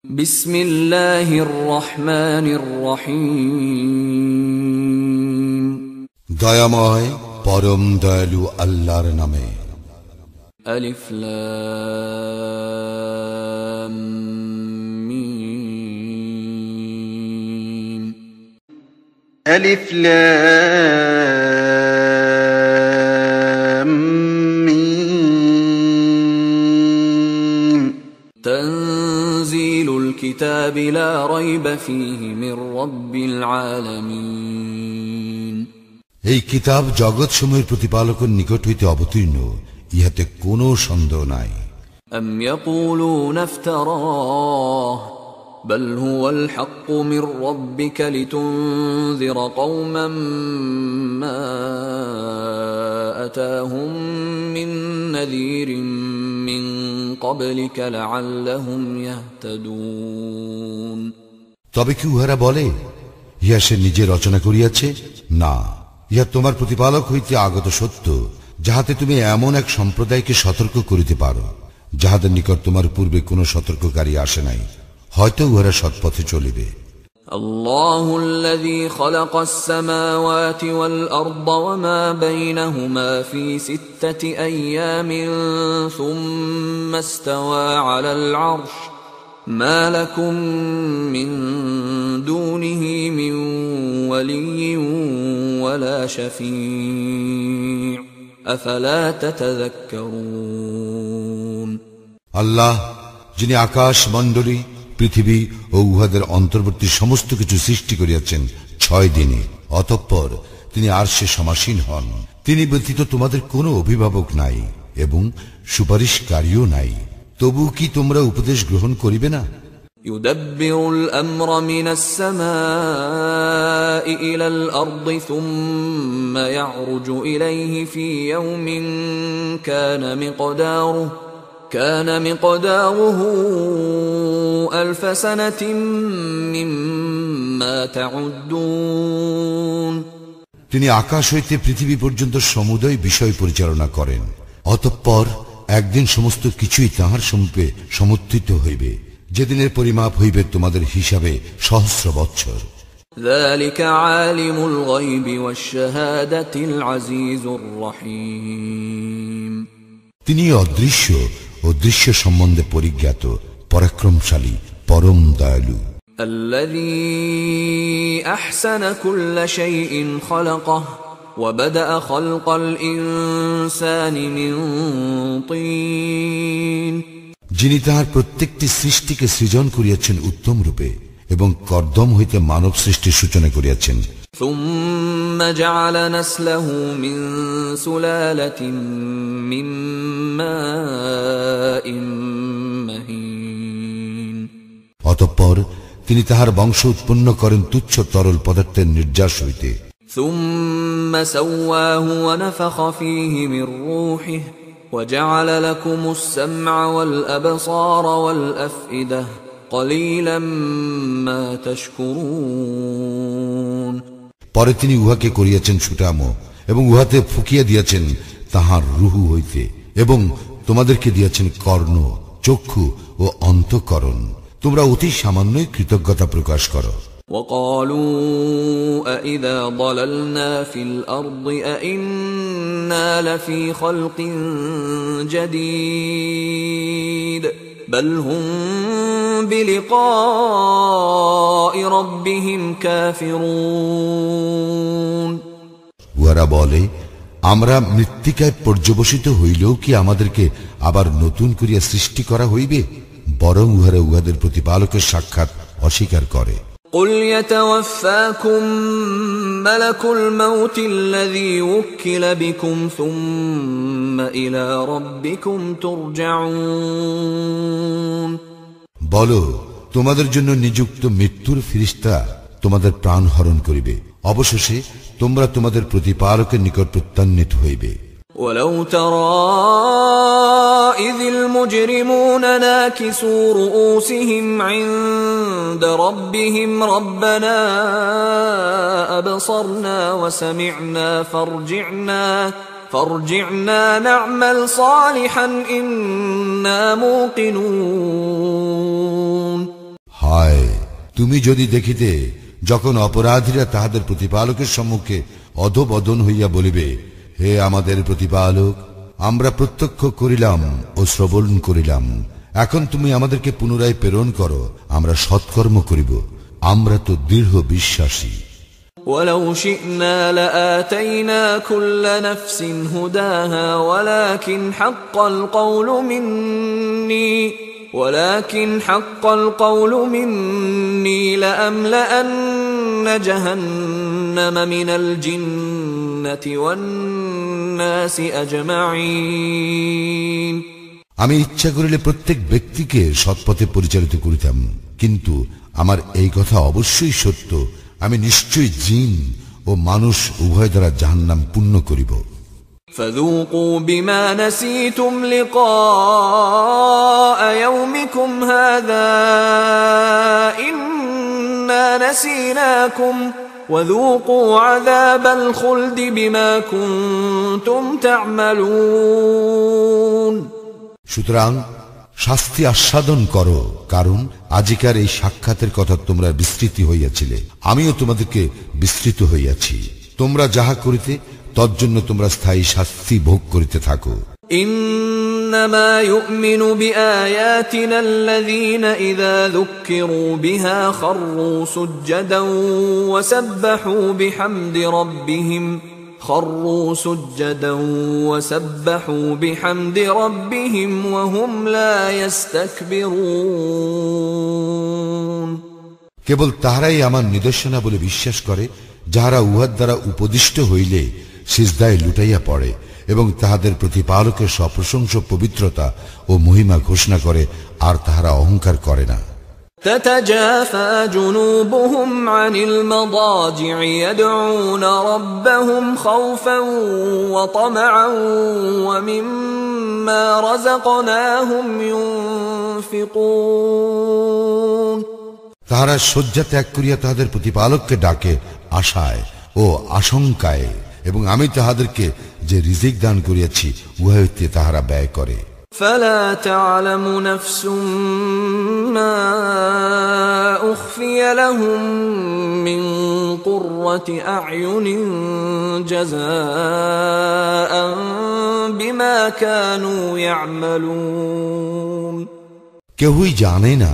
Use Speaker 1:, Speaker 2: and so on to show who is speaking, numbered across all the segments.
Speaker 1: বিসমিল্লাহির রহমানির রহিম।
Speaker 2: দয়াময় পরম দয়ালু আল্লাহর নামে।
Speaker 1: আলিফ লাম মিম।
Speaker 3: আলিফ লাম মিম।
Speaker 1: তানজিলুল কিতাবি লা রাইবা ফীহি মির রাব্বিল আলামিন।
Speaker 2: এই কিতাব জগৎ সমূহের প্রতিপালকের নিকট হইতে অবতীর্ণ, ইহাতে কোনো সন্দেহ নাই।
Speaker 1: আম ইয়াকুলুনা ইফতারাহ বাল হুয়াল হাক্কু মির রাব্বিকা লিতুনযিরা কওমান মা আতাহুম মিন নাযীরিন মিন ক্বাবলিকা লাআল্লাহুম ইয়াহতাদুন।
Speaker 2: তবে কি উহারা বলে, ইহা সে নিজে রচনা করিয়াছে? না, ইহা তোমার প্রতিপালক হইতে আগত সত্য, যাহাতে তুমি এমন এক সম্প্রদায়কে সতর্ক করিতে পারো, যাহাদের নিকট তোমার পূর্বে কোন সতর্ককারী আসে নাই, হয়তো উহারা সৎপথে চলিবে।
Speaker 1: আল্লাহুল্লাযী খালাকাস সামাওয়াতি ওয়াল আরদা ওয়া মা বাইনাহুমা ফি সিত্তাতি আইয়ামিন সুম্মা ইসতাওয়া আলাল আরশ মা লাকুম মিন দুনিহি মিন ওয়ালিয়্যিন ওয়ালা শাফী'উন আফালা তাতাযাক্কারুন।
Speaker 2: আল্লাহ, যিনি আকাশ মণ্ডলী, পৃথিবী ও উহাদের অন্তর্বর্তী সমস্ত কিছু সৃষ্টি করিয়াছেন 6 দিনে, অতঃপর তিনি আরশে সমাসীন হন। তিনি ব্যতীত তোমাদের কোনো অভিভাবক নাই এবং সুপারিশকারীও নাই। তবু কি তোমরা উপদেশ গ্রহণ করিবে না?
Speaker 1: ইউদাব্বিরুল আমরা মিনাস সামাই ইলাল আরদি সুম্মা ইয়ারজু ইলাইহি ফি ইয়াউমিন কানা মিকদারুহু আলফ সানাতিন মিম্মা তাউদ্দুন।
Speaker 2: তিনি আকাশ হইতে পৃথিবী পর্যন্ত সমুদয় বিষয় পরিচালনা করেন, অতঃপর একদিন সমস্ত কিছুই তাহার সমীপে সমর্থিত হইবে, যেদিনের পরিমাপ হইবে তোমাদের হিসাবে সহস্র বৎসর।
Speaker 1: যালিকা আলিমুল গায়বি ওয়াশ শাহাদাতিল আজিজুর রহিম।
Speaker 2: তিনি অদৃশ্য ও দৃশ্য সম্বন্ধে পরিজ্ঞাত, পরাক্রমশালী, পরম দয়ালু।
Speaker 1: আল্লাযী আহসানা কুল্লা শাইইন খালাকাহু ওয়া বাদাআ খালকাল ইনসানি মিন তিন।
Speaker 2: যিনি তাহার প্রত্যেকটি সৃষ্টিকে সৃজন করিয়াছেন উত্তম রূপে এবং কর্দম হইতে মানব সৃষ্টির সূচনা করিয়াছেন।
Speaker 1: সুম্মা জাআলা নাসলাহু মিন সুলালাতিন মিন মাইন মাহিন।
Speaker 2: অতঃপর তিনি তাহার বংশ উৎপন্ন করেন তুচ্ছ তরল পদার্থের নির্যাস হইতে।
Speaker 1: সুম্মা সাওয়াহু ওয়া নাফাখা ফীহি মির রূহিহি ওয়া জাআলা লাকুমুস সামআ ওয়াল আবসারা ওয়াল আফইদাহ ক্বালীলাম মা তাশকুরুন।
Speaker 2: পরে তিনি উহাকে করিয়াছেন সুঠাম এবং উহাতে ফুকিয়া দিয়াছেন তাহার রুহু হইতে, এবং তোমাদেরকে দিয়াছেন কর্ণ, চক্ষু ও অন্তঃকরণ। তোমরা অতি সামান্যই কৃতজ্ঞতা প্রকাশ করো।
Speaker 1: وقالوا أإذا ضللنا في الأرض أإنا لفي خلق جديد بل هم بلقاء ربهم كافرون।
Speaker 2: উহারা বলে, আমরা মৃত্তিকায় পর্যবসিত হইলেও কি আমাদেরকে আবার নতুন করিয়া সৃষ্টি করা হইবে? বরং উহারা উহাদের প্রতিপালকের সাক্ষাৎ অস্বীকার করে।
Speaker 1: قل يتوفاكم ملك الموت الذي وكل بكم ثم إلى ربكم ترجعون।
Speaker 2: বলো, তোমাদের জন্য নিযুক্ত মৃত্যুর ফেরেশতা তোমাদের প্রাণ হরণ করিবে, অবশেষে তোমরা তোমাদের প্রতিপালকের নিকট প্রত্যানীত হইবে।
Speaker 1: ولو ترى إذ المجرمون ناكسوا رؤوسهم عند ربهم ربنا أبصرنا وسمعنا فارجعنا نعمل صالحا إنا موقنون।
Speaker 2: তুমি যদি দেখিতে যখন অপরাধীরা তাহাদের প্রতিপালকের সম্মুখে অধোবদন হইয়া বলিবে, হে আমাদের প্রতিপালক, আমরা প্রত্যক্ষ করিলাম ও শ্রবণ করিলাম, এখন তুমি আমাদেরকে পুনরায় প্রেরণ করো, আমরা সৎকর্ম করিব, আমরা তো দৃঢ় বিশ্বাসী।
Speaker 1: ولو شئنا لآتينا كل نفس هداها ولكن حق القول مني لأملأن جهنم من الجنة والناس أجمعين।
Speaker 2: আমি ইচ্ছা করিলে প্রত্যেক ব্যক্তিকে সৎপথে পরিচালিত করিতাম, কিন্তু আমার এই কথা অবশ্যই সত্য, আমি নিশ্চয়ই জিন ও মানুষ উভয় দ্বারা জাহান্নাম পূর্ণ করিব।
Speaker 1: فذوقوا بما نسيتم لقاء يومكم هذا إنا نسيناكم وذوقوا عذاب الخلد بما كنتم تعملون।
Speaker 2: সুতরাং শাস্তি আস্বাদন করো, কারণ আজিকার এই সাক্ষাতের কথা তোমরা বিস্মৃতি হইয়াছিলে, আমিও তোমাদেরকে বিস্মৃত হইয়াছি। তোমরা যাহা করিতে তজ্জন্য তোমরা স্থায়ী শাস্তি ভোগ করিতে থাকো।
Speaker 1: إنما يؤمن بآياتنا الذين إذا ذكروا بها خروا سجدا وسبحوا بحمد ربهم وهم لا يستكبرون।
Speaker 2: কেবল তাহারাই আমার নিদর্শনা বলে বিশ্বাস করে, যাহারা উহার দ্বারা উপদিষ্ট হইলে সিজদায় লুটাইয়া পড়ে এবং তাহাদের প্রতিপালকের সপ্রশংস পবিত্রতা ও মহিমা ঘোষণা করে, আর তাহারা অহংকার করে না।
Speaker 1: تتجافى جنوبهم عن المضاجع يدعون ربهم خوفا وطمعا ومما رزقناهم ينفقون।
Speaker 2: তাহারা শয্যা ত্যাগ করিয়া তাহাদের প্রতিপালককে ডাকে আশায় ও আশঙ্কায়, এবং আমি তাহাদেরকে যে রিজিক দান করিয়াছি উহা হইতে তাহারা ব্যয় করে।
Speaker 1: فلا تعلم نفس ما أخفي لهم من قرة أعين جزاء بما كانوا يعملون।
Speaker 2: কেহই জানে না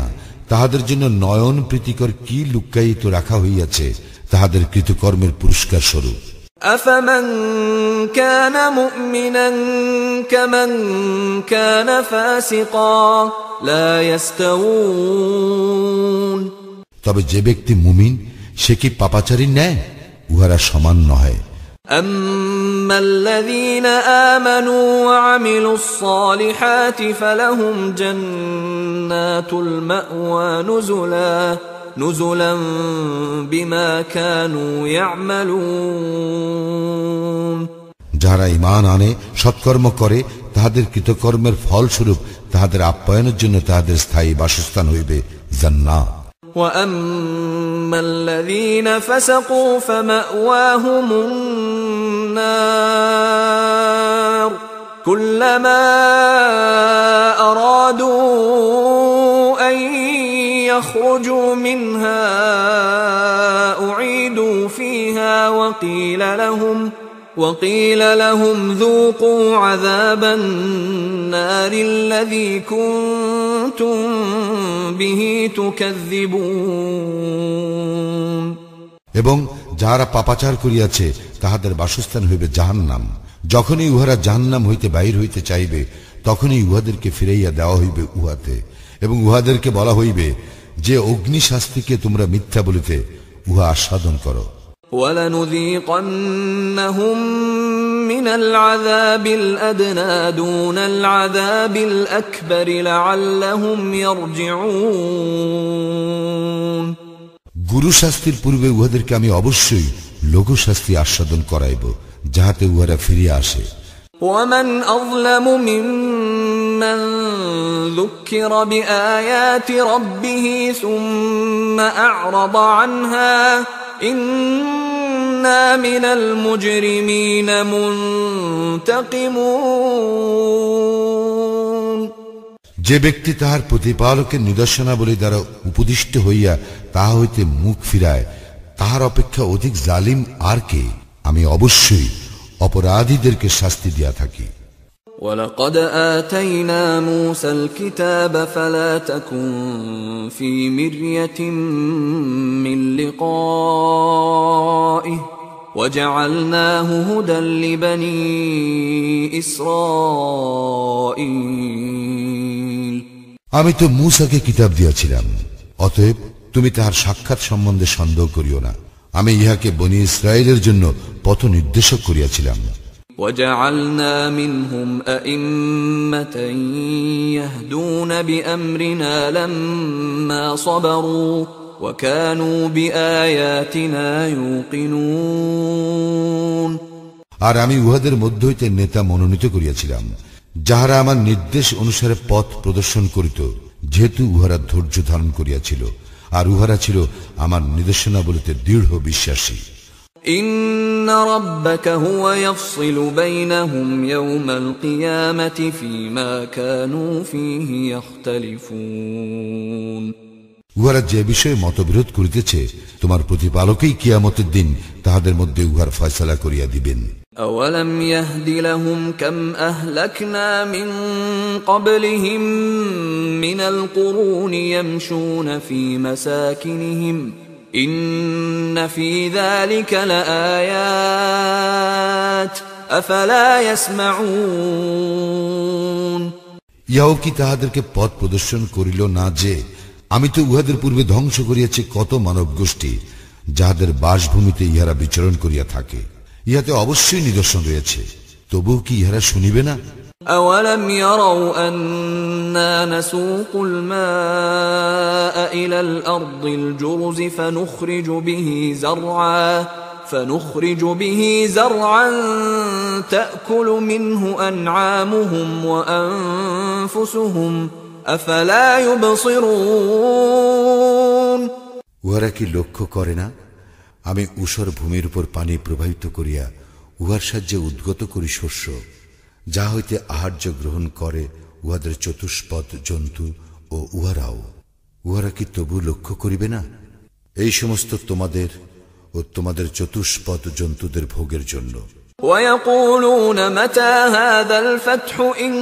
Speaker 2: তাহাদের জন্য নয়ন প্রীতিকর কি লুকায়িত রাখা হইয়াছে তাহাদের কৃতকর্মের পুরস্কার স্বরূপ।
Speaker 1: أفمن كان مؤمنا كمن كان فاسقا لا يستوون।
Speaker 2: তবে যে ব্যক্তি মুমিন সে কি পাপাচারী ন্যায়? উহারা সমান নহে।
Speaker 1: أما الذين آمنوا وعملوا الصالحات فلهم جنات المأوى نزلا بما كانوا يعملون।
Speaker 2: যারা ঈমান আনে সৎকর্ম করে তাহাদের কৃতকর্মের ফলস্বরূপ তাহাদের আপ্যায়নের জন্য তাহাদের স্থায়ী বাসস্থান হইবে জান্নাত।
Speaker 1: وأما الذين فسقوا فمأواهم النار كلما أرادوا أن يخرجوا منها أعيدوا فيها وقيل لهم ذوقوا عذاب النار الذي كنتم به تكذبون।
Speaker 2: এবং যাহারা পাপাচার করিয়াছে তাহাদের বাসস্থান হইবে জাহান্নাম। যখনই উহারা জাহান্নাম হইতে বাহির হইতে চাইবে তখনই উহাদেরকে ফিরাইয়া দেওয়া হইবে উহাতে, এবং উহাদেরকে বলা হইবে যে অগ্নি শাস্তিকে তোমরা মিথ্যা বলিতে উহা আস্বাদন করো।
Speaker 1: وَلَنُذِيقَنَّهُم مِّنَ الْعَذَابِ الْأَدْنَىٰ دُونَ الْعَذَابِ الْأَكْبَرِ لَعَلَّهُمْ يَرْجِعُونَ।
Speaker 2: গুরু শাস্তির পূর্বে উহাদেরকে আমি অবশ্যই লঘু শাস্তি আস্বাদন করাইব, যাহাতে উহারা ফিরিয়া আসে।
Speaker 1: وَمَنْ أَظْلَمُ مِمَّنْ ذُكِّرَ بِآيَاتِ رَبِّهِ ثُمَّ أَعْرَضَ عَنْهَا إِنَّا مِنَ الْمُجْرِمِينَ مُنْتَقِمُونَ।
Speaker 2: যে ব্যক্তি তাহার প্রতিপালকের নিদর্শনাবলী দ্বারা উপদিষ্ট হইয়া তাহা হইতে মুখ ফিরায় তাহার অপেক্ষা অধিক জালিম আর কে? আমি অবশ্যই অপরাধীদেরকে শাস্তি দিয়া থাকি।
Speaker 1: وَلَقَدْ آتَيْنَا مُوسَى الْكِتَابَ فَلَا تَكُنْ فِي مِرْيَةٍ مِّن لِقَائِهِ وَجَعَلْنَاهُ هُدًى لِبَنِي إِسْرَائِيلَ
Speaker 2: আমি তো মূসাকে কিতাব দিয়াছিলাম, অতএব তুমি তাহার সাক্ষাৎ সম্বন্ধে সন্দেহ করিও না। আমি ইহাকে বনি ইসরায়েলের জন্য পথ নির্দেশক করিয়াছিলাম।
Speaker 1: وَجَعَلْنَا مِنْهُمْ أَئِمَّةً يَهْدُونَ بِأَمْرِنَا لَمَّا صَبَرُوا وَكَانُوا بِآيَاتِنَا يُوقِنُونَ
Speaker 2: আর আমি উহাদের মধ্য হইতে নেতা মনোনীত করিয়াছিলাম, যাহারা আমার নির্দেশ অনুসারে পথ প্রদর্শন করিত, যেহেতু উহারা ধৈর্য ধারণ করিয়াছিল আর উহারা ছিল আমার নিদর্শনাবলীতে দৃঢ় বিশ্বাসী।
Speaker 1: إن ربك هو يفصل بينهم يوم القيامة فيما كانوا فيه يختلفون
Speaker 2: উহারা যে বিষয়ে মতবিরোধ করিতেছে তোমার প্রতিপালকই কিয়ামতের দিন তাহাদের মধ্যে উহার ফয়সালা করিয়া দিবেন।
Speaker 1: أولم يهد لهم كم أهلكنا من قبلهم من القرون يمشون في مساكنهم إن في ذلك لآيات أفلا يسمعون
Speaker 2: ইহাও কি তাহাদেরকে পথ প্রদর্শন করিল না যে আমি তো উহাদের পূর্বে ধ্বংস করিয়াছি কত মানব গোষ্ঠী, যাহাদের বাসভূমিতে ইহারা বিচরণ করিয়া থাকে। ইহাতে অবশ্যই নিদর্শন রয়েছে, তবুও কি ইহারা শুনিবে না?
Speaker 1: أولم يروا أنا نسوق الماء إلى الأرض الجرز فنخرج به زرعا تأكل منه أنعامهم وأنفسهم أفلا يبصرون
Speaker 2: উহারা কি লক্ষ্য করে না আমি ঊষর ভূমির উপর পানি প্রবাহিত করিয়া উহার সাহায্যে উদ্গত করি শস্য, যা হইতে আহার্য গ্রহণ করে উহাদের চতুষ্পদ জন্তু ও উহারা কি তবু লক্ষ্য করিবে না? এই সমস্ত তোমাদের ও তোমাদের চতুষ্পদ জন্তুদের ভোগের জন্য।
Speaker 1: ويقولون متى هذا الفتح إن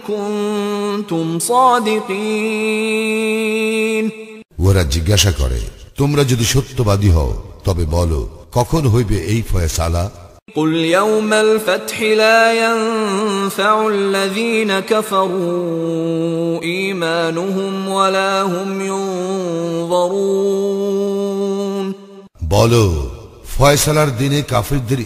Speaker 1: كنتم صادقين
Speaker 2: উহারা জিজ্ঞাসা করে, তোমরা যদি সত্যবাদী হও তবে বলো, কখন হইবে এই ফয়সালা?
Speaker 1: قل يوم الفتح لا ينفع الذين كفروا إيمانهم ولا هم ينظرون
Speaker 2: বলো, ফয়সালার দিনে কাফিরদের